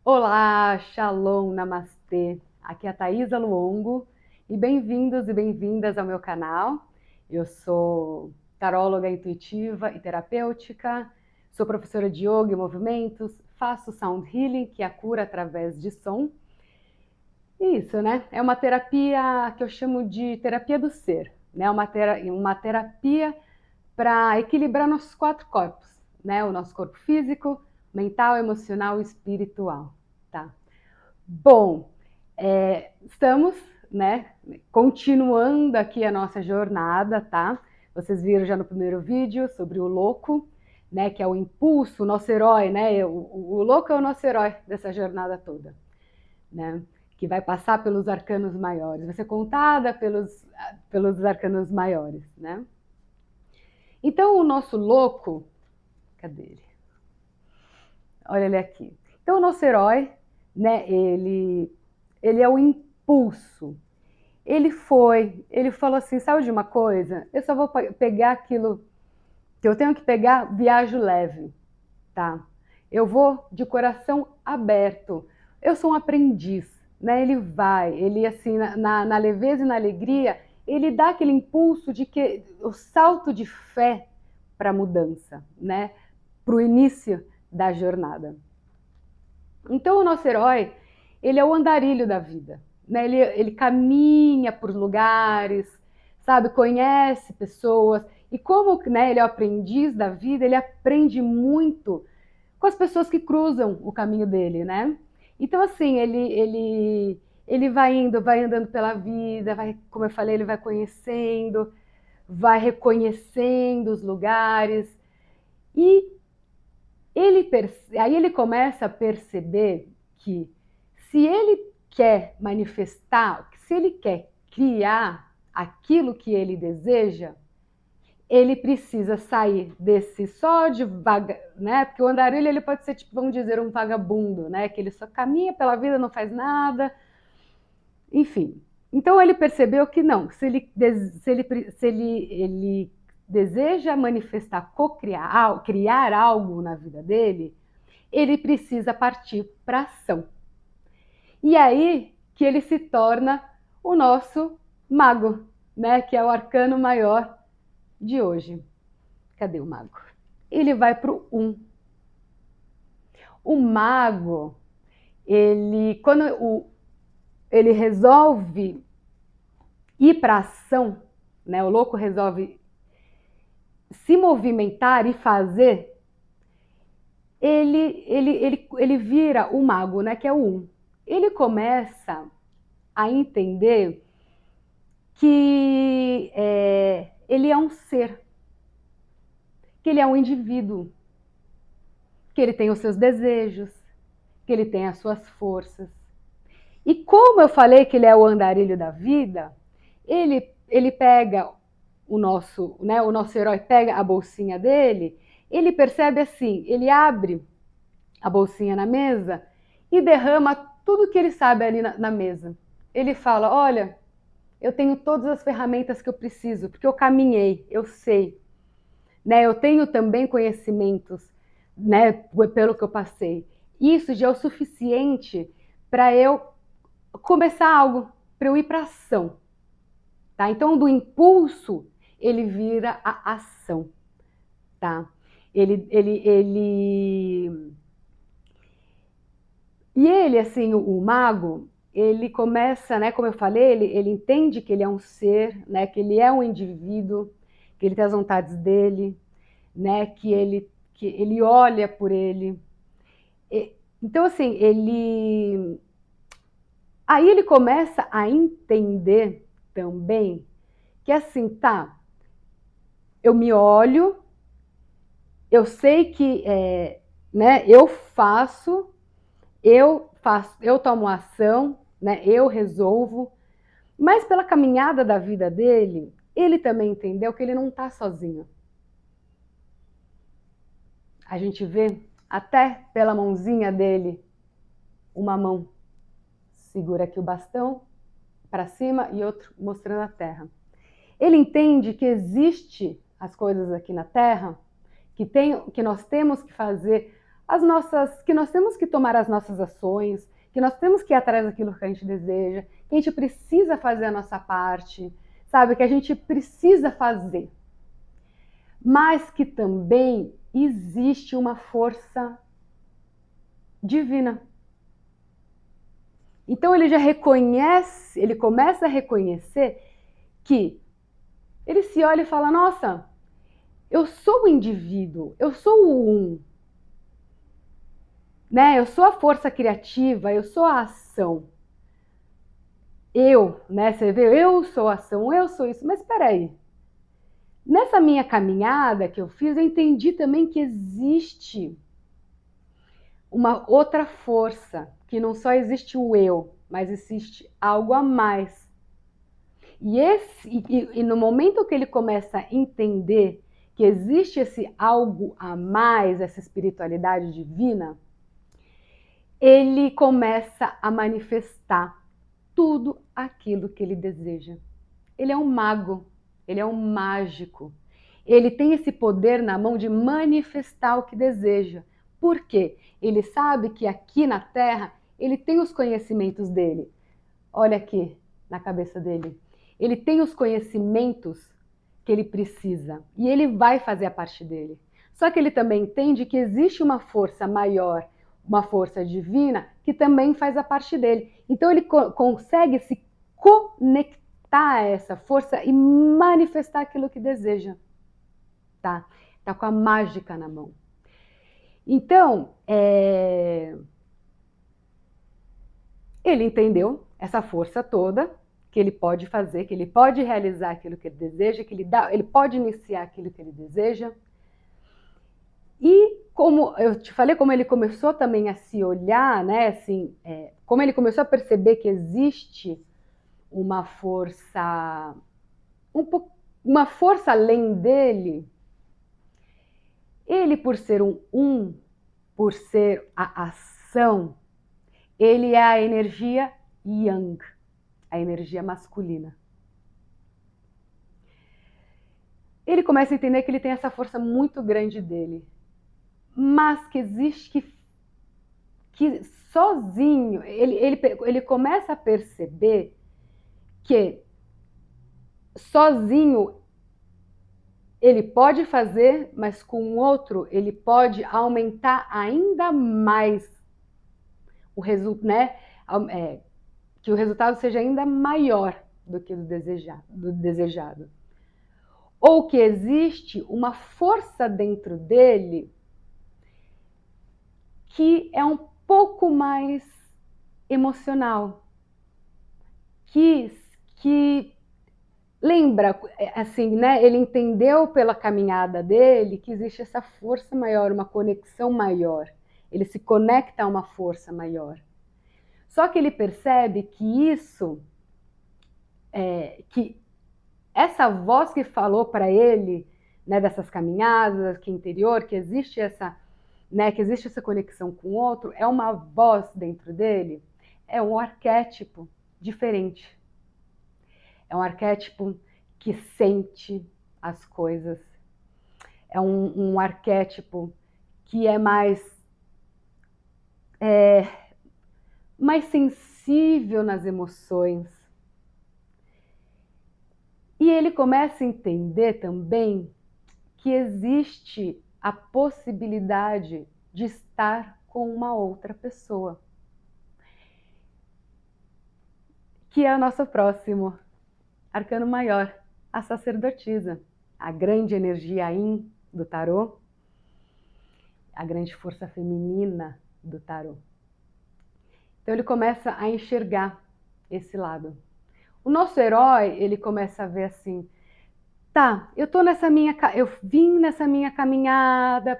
Olá, Shalom, Namastê. Aqui é a Thaisa Luongo e bem-vindos e bem-vindas ao meu canal. Eu sou taróloga intuitiva e terapêutica, sou professora de yoga e movimentos, faço sound healing, que é a cura através de som. Isso, né? É uma terapia que eu chamo de terapia do ser, né? Uma terapia para equilibrar nossos quatro corpos, né? O nosso corpo físico, mental, emocional e espiritual, tá? Bom, estamos, né, continuando aqui a nossa jornada, tá? Vocês viram já no primeiro vídeo sobre o louco, né, que é o impulso, o nosso herói, né? O louco é o nosso herói dessa jornada toda, né? Que vai passar pelos arcanos maiores, vai ser contada pelos arcanos maiores, né? Então o nosso louco, cadê ele? Olha ele aqui. Então o nosso herói, né? Ele é o impulso. Ele falou assim, sabe de uma coisa? Eu só vou pegar aquilo que eu tenho que pegar, viajo leve, tá? Eu vou de coração aberto. Eu sou um aprendiz, né? Ele assim, na leveza e na alegria, ele dá aquele impulso de que o salto de fé para a mudança, né? Para o início da jornada. Então o nosso herói, ele é o andarilho da vida, né? Ele caminha por lugares, sabe, conhece pessoas, e como, né, ele é o aprendiz da vida, ele aprende muito com as pessoas que cruzam o caminho dele, né? Então assim, ele vai indo, vai andando pela vida, vai, como eu falei, ele vai conhecendo, vai reconhecendo os lugares, e aí ele começa a perceber que se ele quer manifestar, se ele quer criar aquilo que ele deseja, ele precisa sair desse só de vaga, né? Porque o andarilho ele pode ser tipo, vamos dizer, um vagabundo, né? Que ele só caminha pela vida, não faz nada, enfim. Então ele percebeu que não, se ele deseja manifestar, co-criar, criar algo na vida dele, ele precisa partir para ação. E aí que ele se torna o nosso mago, né? Que é o arcano maior de hoje. Cadê o mago? Ele vai para o 1. O mago, ele resolve ir para ação, né? O louco resolve se movimentar e fazer, ele vira o mago, né? Que é o 1. Ele começa a entender que ele é um ser, que ele é um indivíduo, que ele tem os seus desejos, que ele tem as suas forças. E como eu falei que ele é o andarilho da vida, ele pega o nosso herói pega a bolsinha dele, ele percebe assim, ele abre a bolsinha na mesa e derrama tudo que ele sabe ali na mesa. Ele fala, olha, eu tenho todas as ferramentas que eu preciso, porque eu caminhei, eu sei, né? Eu tenho também conhecimentos, né, pelo que eu passei. Isso já é o suficiente para eu começar algo, para eu ir para ação, tá? Então, do impulso, ele vira a ação, tá? Ele E ele, assim, o mago, ele começa, né, como eu falei, ele entende que ele é um ser, né, que ele é um indivíduo, que ele tem as vontades dele, né, que ele olha por ele. Então, assim, aí ele começa a entender também que, assim, tá, eu me olho, eu sei que, né, eu tomo ação, né, eu resolvo, mas pela caminhada da vida dele, ele também entendeu que ele não está sozinho. A gente vê até pela mãozinha dele, uma mão segura aqui o bastão para cima e outro mostrando a terra. Ele entende que existe as coisas aqui na terra, que nós temos que fazer que nós temos que tomar as nossas ações, que nós temos que ir atrás daquilo que a gente deseja, que a gente precisa fazer a nossa parte, sabe? Que a gente precisa fazer. Mas que também existe uma força divina. Então ele já reconhece, ele começa a reconhecer que ele se olha e fala, nossa, eu sou o indivíduo, eu sou o um, né? Eu sou a força criativa, eu sou a ação. Eu, né? Você vê, eu sou a ação, eu sou isso. Mas espera aí. Nessa minha caminhada que eu fiz, eu entendi também que existe uma outra força, que não só existe o eu, mas existe algo a mais. E no momento que ele começa a entender que existe esse algo a mais, essa espiritualidade divina, ele começa a manifestar tudo aquilo que ele deseja. Ele é um mago, ele é um mágico. Ele tem esse poder na mão de manifestar o que deseja. Por quê? Ele sabe que aqui na Terra ele tem os conhecimentos dele. Olha aqui na cabeça dele. Ele tem os conhecimentos que ele precisa e ele vai fazer a parte dele. Só que ele também entende que existe uma força maior, uma força divina, que também faz a parte dele. Então ele consegue se conectar a essa força e manifestar aquilo que deseja. Tá? Tá com a mágica na mão. Então, ele entendeu essa força toda, que ele pode fazer, que ele pode realizar aquilo que ele deseja, que ele pode iniciar aquilo que ele deseja. E como eu te falei, como ele começou também a se olhar, né, assim, como ele começou a perceber que existe uma força, uma força além dele, ele por ser por ser a ação, ele é a energia yang, a energia masculina. Ele começa a entender que ele tem essa força muito grande dele, mas que existe que sozinho, ele começa a perceber que sozinho ele pode fazer, mas com o outro ele pode aumentar ainda mais o resultado, né? Que o resultado seja ainda maior do que o desejado. Ou que existe uma força dentro dele que é um pouco mais emocional, que lembra, assim, né? Ele entendeu pela caminhada dele que existe essa força maior, uma conexão maior. Ele se conecta a uma força maior. Só que ele percebe que que essa voz que falou para ele, né, dessas caminhadas, que interior, que existe essa conexão com o outro, é uma voz dentro dele, é um arquétipo diferente. É um arquétipo que sente as coisas. É um arquétipo que é mais sensível nas emoções. E ele começa a entender também que existe a possibilidade de estar com uma outra pessoa, que é o nosso próximo arcano maior, a sacerdotisa, a grande energia Yin do tarô, a grande força feminina do tarô. Então ele começa a enxergar esse lado. O nosso herói, ele começa a ver assim, tá, eu vim nessa minha caminhada,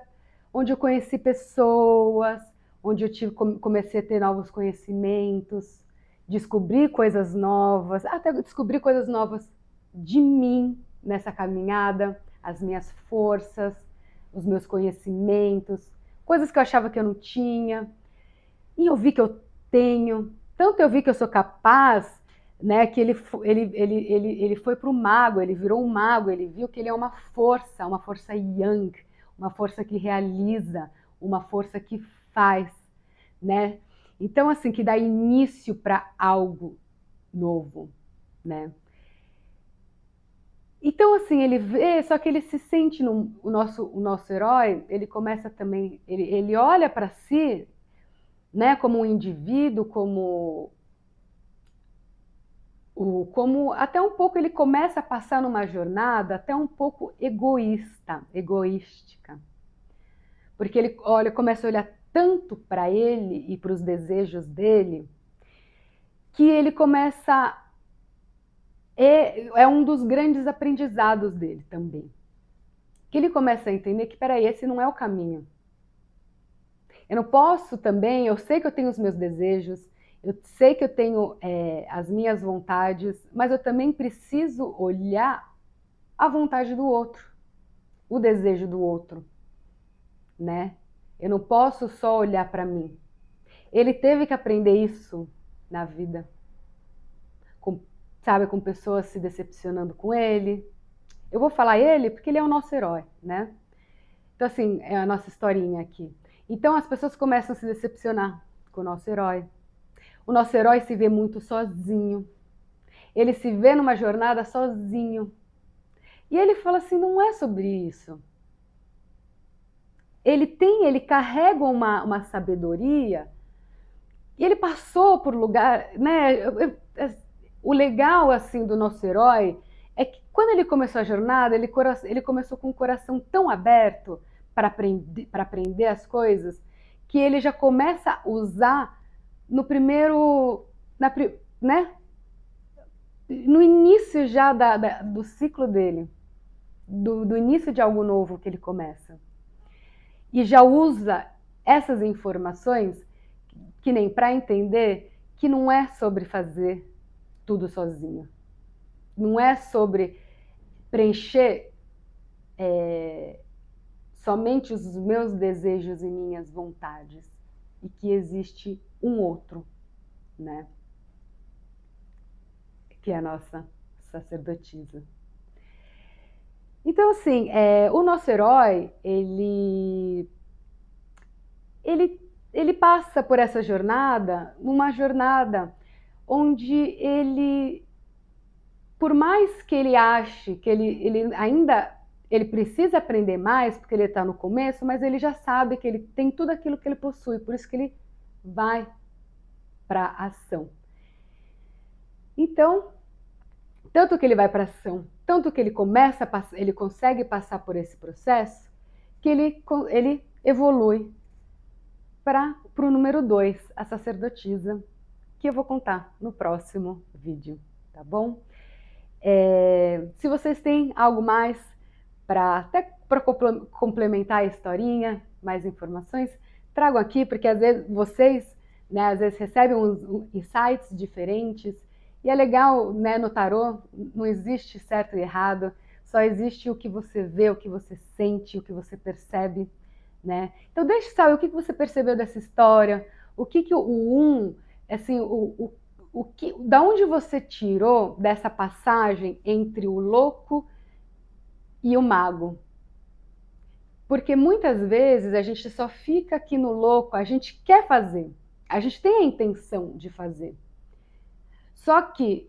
onde eu conheci pessoas, onde eu comecei a ter novos conhecimentos, descobri coisas novas, até descobri coisas novas de mim nessa caminhada, as minhas forças, os meus conhecimentos, coisas que eu achava que eu não tinha, e eu vi que eu tenho, tanto eu vi que eu sou capaz, né, que ele foi para o mago, ele virou um mago, ele viu que ele é uma força yang, uma força que realiza, uma força que faz, né? Então, assim, que dá início para algo novo, né? Então, assim, ele vê, só que ele se sente, o nosso herói, ele começa também, ele olha para si, né, como um indivíduo, como até um pouco ele começa a passar numa jornada até um pouco egoística, porque ele olha, começa a olhar tanto para ele e para os desejos dele, que ele começa, é um dos grandes aprendizados dele também, que ele começa a entender que, peraí, esse não é o caminho. Eu não posso também, eu sei que eu tenho os meus desejos, eu sei que eu tenho as minhas vontades, mas eu também preciso olhar a vontade do outro, o desejo do outro, né? Eu não posso só olhar para mim. Ele teve que aprender isso na vida, sabe, com pessoas se decepcionando com ele. Eu vou falar ele porque ele é o nosso herói, né? Então, assim, é a nossa historinha aqui. Então, as pessoas começam a se decepcionar com o nosso herói. O nosso herói se vê muito sozinho. Ele se vê numa jornada sozinho. E ele fala assim, não é sobre isso. Ele carrega uma sabedoria, e ele passou por lugar, né? O legal, assim, do nosso herói é que quando ele começou a jornada, ele começou com o coração tão aberto para aprender as coisas, que ele já começa a usar no primeiro, né? No início já do ciclo dele, do início de algo novo que ele começa. E já usa essas informações, que nem para entender que não é sobre fazer tudo sozinho. Não é sobre preencher somente os meus desejos e minhas vontades. E que existe um outro, né? Que é a nossa sacerdotisa. Então, assim, o nosso herói, ele passa por essa jornada, numa jornada onde ele, por mais que ele ache que ele precisa aprender mais, porque ele está no começo, mas ele já sabe que ele tem tudo aquilo que ele possui, por isso que ele vai para a ação. Então, tanto que ele vai para a ação, tanto que ele ele consegue passar por esse processo, que ele evolui para o número 2, a sacerdotisa, que eu vou contar no próximo vídeo, tá bom? Se vocês têm algo mais para complementar a historinha, mais informações, tragam aqui, porque às vezes vocês, né, às vezes recebem uns insights diferentes, e é legal, né, no tarô, não existe certo e errado, só existe o que você vê, o que você sente, o que você percebe, né? Então deixe saber o que você percebeu dessa história, o que assim, da onde você tirou dessa passagem entre o louco e o mago. Porque muitas vezes a gente só fica aqui no louco, a gente quer fazer, a gente tem a intenção de fazer. Só que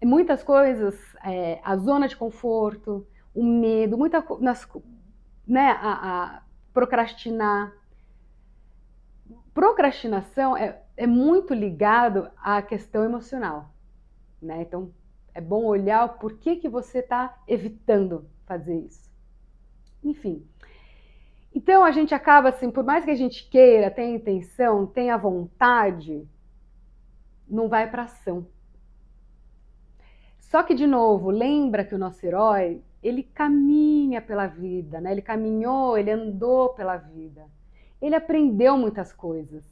muitas coisas, a zona de conforto, o medo, né, a procrastinar. Procrastinação é muito ligado à questão emocional, né? Então, é bom olhar o porquê que você está evitando fazer isso. Enfim. Então, a gente acaba assim, por mais que a gente queira, tenha intenção, tenha vontade, não vai para ação. Só que, de novo, lembra que o nosso herói, ele caminha pela vida, né? Ele caminhou, ele andou pela vida. Ele aprendeu muitas coisas,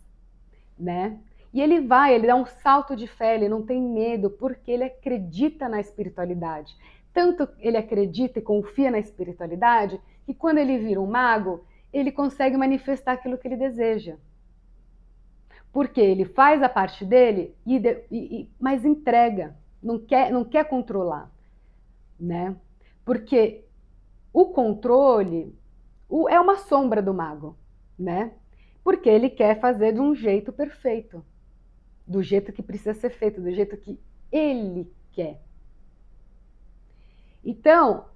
né? E ele dá um salto de fé, ele não tem medo, porque ele acredita na espiritualidade. Tanto ele acredita e confia na espiritualidade, que quando ele vira um mago, ele consegue manifestar aquilo que ele deseja. Porque ele faz a parte dele, mas entrega, não quer controlar, né? Porque o controle é uma sombra do mago. né? Porque ele quer fazer de um jeito perfeito, do jeito que precisa ser feito, do jeito que ele quer. Então,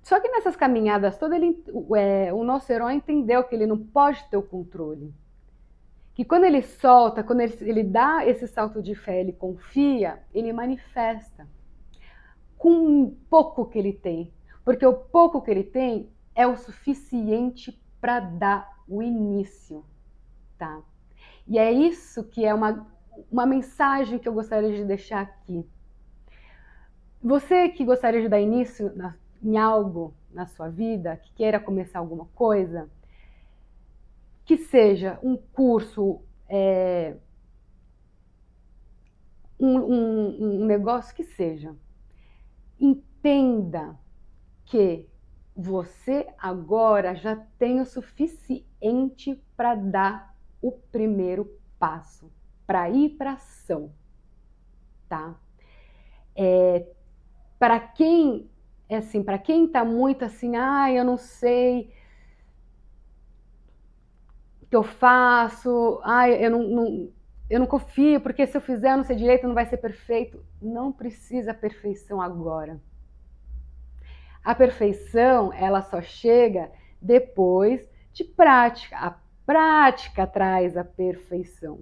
só que nessas caminhadas todas, o nosso herói entendeu que ele não pode ter o controle. Que quando ele solta, quando ele dá esse salto de fé, ele confia, ele manifesta com o pouco que ele tem. Porque o pouco que ele tem é o suficiente para dar o início, tá? E é isso que é uma mensagem que eu gostaria de deixar aqui. Você que gostaria de dar início em algo na sua vida, que queira começar alguma coisa, que seja um curso, um negócio que seja, entenda que você agora já tem o suficiente para dar o primeiro passo, para ir para ação, tá? Para quem para quem está muito assim, eu não sei o que eu faço, eu não confio, porque se eu fizer, eu não sei direito, não vai ser perfeito. Não precisa perfeição agora. A perfeição, ela só chega depois de prática. A prática traz a perfeição.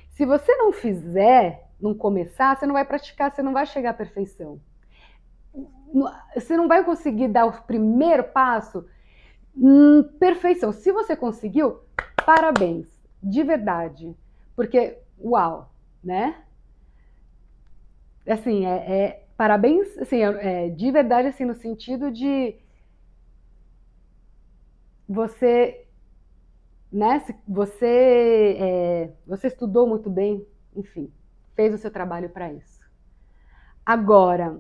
Se você não fizer, não começar, você não vai praticar, você não vai chegar à perfeição. Você não vai conseguir dar o primeiro passo. Perfeição. Se você conseguiu, parabéns, de verdade. Porque, uau, né? Assim, parabéns, assim, de verdade, assim, no sentido de você, né? Você estudou muito bem, enfim, fez o seu trabalho para isso. Agora,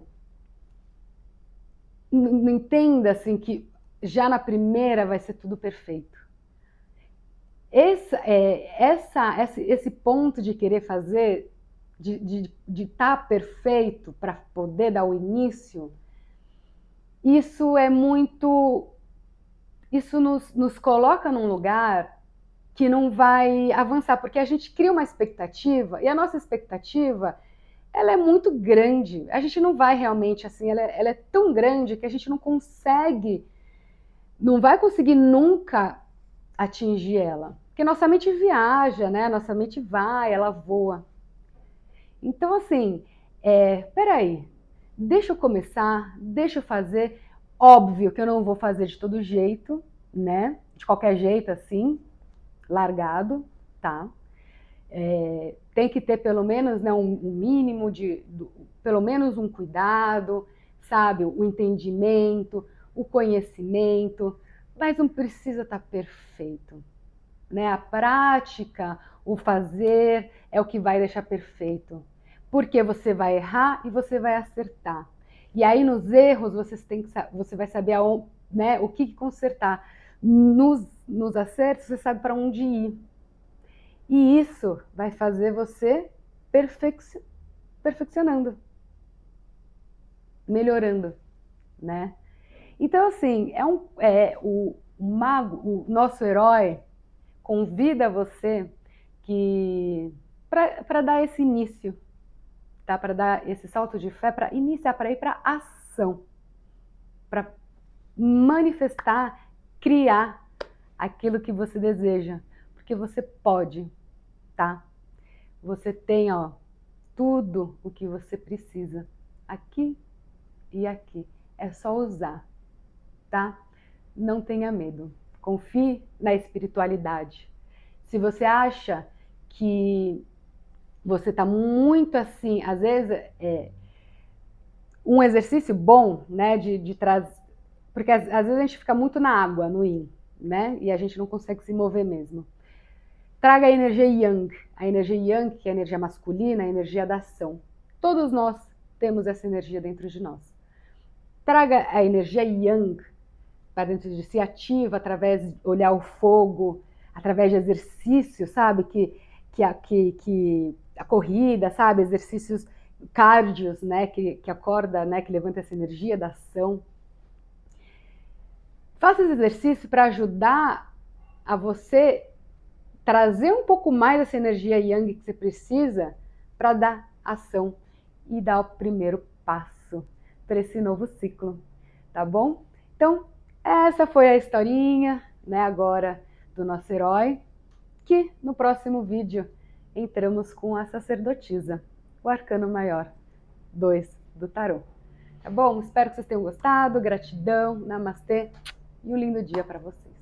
não entenda assim que já na primeira vai ser tudo perfeito. Esse ponto de querer fazer, de estar perfeito para poder dar o início, isso é muito. Isso nos coloca num lugar que não vai avançar, porque a gente cria uma expectativa e a nossa expectativa ela é muito grande. A gente não vai realmente assim, ela é tão grande que a gente não vai conseguir nunca atingir ela. Porque nossa mente viaja, né? Nossa mente vai, ela voa. Então, assim, peraí, deixa eu começar, deixa eu fazer. Óbvio que eu não vou fazer de todo jeito, né? De qualquer jeito, assim, largado, tá? Tem que ter pelo menos, né, um mínimo pelo menos um cuidado, sabe? O entendimento, o conhecimento, mas não precisa estar perfeito, né? A prática, o fazer é o que vai deixar perfeito. Porque você vai errar e você vai acertar. E aí nos erros você vai saber né, o que consertar. Nos acertos você sabe para onde ir. E isso vai fazer você perfeccionando, melhorando, né? Então assim, o mago, o nosso herói, convida você que para dar esse início, tá? Para dar esse salto de fé, para iniciar, para ir para ação, para manifestar, criar aquilo que você deseja, porque você pode, tá? Você tem, ó, tudo o que você precisa aqui e aqui. É só usar, tá? Não tenha medo. Confie na espiritualidade. Se você acha que você está muito assim, às vezes um exercício bom, né, de trazer, porque às vezes a gente fica muito na água, no yin, né, e a gente não consegue se mover mesmo. Traga a energia yang, que é a energia masculina, a energia da ação. Todos nós temos essa energia dentro de nós. Traga a energia yang para dentro de si, ativa através de olhar o fogo, através de exercícios, sabe? Que a corrida, sabe? Exercícios cardios, né? Que acorda, né? Que levanta essa energia da ação. Faça esse exercício para ajudar a você trazer um pouco mais essa energia yang que você precisa para dar ação e dar o primeiro passo para esse novo ciclo, tá bom? Então, essa foi a historinha, né, agora do nosso herói, que no próximo vídeo entramos com a sacerdotisa, o arcano maior 2 do tarô. Tá bom? Espero que vocês tenham gostado, gratidão, namastê e um lindo dia para vocês.